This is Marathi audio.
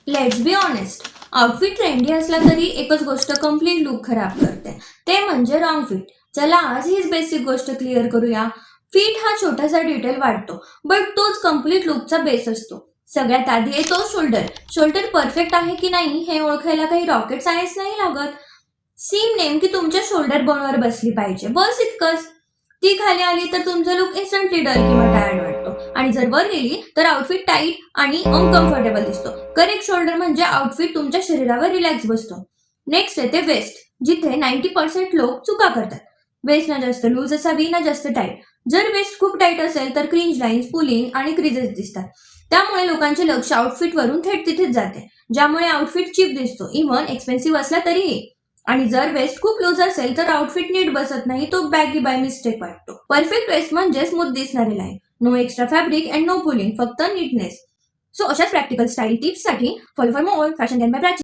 Let's be honest, outfit trendy असला तरी एकच गोष्ट कम्प्लीट लुक खराब करते, ते म्हणजे रॉंग फिट. चला आज हीच बेसिक गोष्ट क्लिअर करूया. फिट हा छोटासा डिटेल वाटतो, बट तोच कम्प्लीट लुकचा बेस असतो. सगळ्यात आधी येतो शोल्डर. शोल्डर परफेक्ट आहे की नाही हे ओळखायला काही रॉकेट सायन्स नाही लागत. सीम नेमकी तुमच्या शोल्डर बोनवर बसली पाहिजे, बस इतकंच. ती खाली आली तर तुमचा लुक इन्स्टंटली डल किंवा टायर्ड वाटतो, आणि जर वर गेली तर आउटफिट टाईट आणि अनकम्फर्टेबल दिसतो. करेक्ट शोल्डर म्हणजे आउटफिट तुमच्या शरीरावर रिलॅक्स बसतो. नेक्स्ट येते वेस्ट, जिथे 90% लोक चुका करतात. वेस्ट ना जास्त लूज असावी ना जास्त टाईट. जर वेस्ट खूप टाईट असेल तर क्रिंज लाईन्स, पुलिंग आणि क्रिजेस दिसतात. त्यामुळे लोकांचे लक्ष आउटफिट वरून थेट तिथेच जाते, ज्यामुळे आउटफिट चीप दिसतो, इव्हन एक्सपेन्सिव्ह असला तरीही. आणि जर वेस्ट खूप लूज असेल तर आउटफिट नीट बसत नाही, तो बॅगी बाय मिस्टेक वाटतो. परफेक्ट वेस्ट म्हणजे स्मूथ दिसणारी line, no extra fabric and no pulling, फक्त नीटनेस. सो अशाच प्रॅक्टिकल स्टाईल टिप्स साठी follow for more fashion can by Prachi.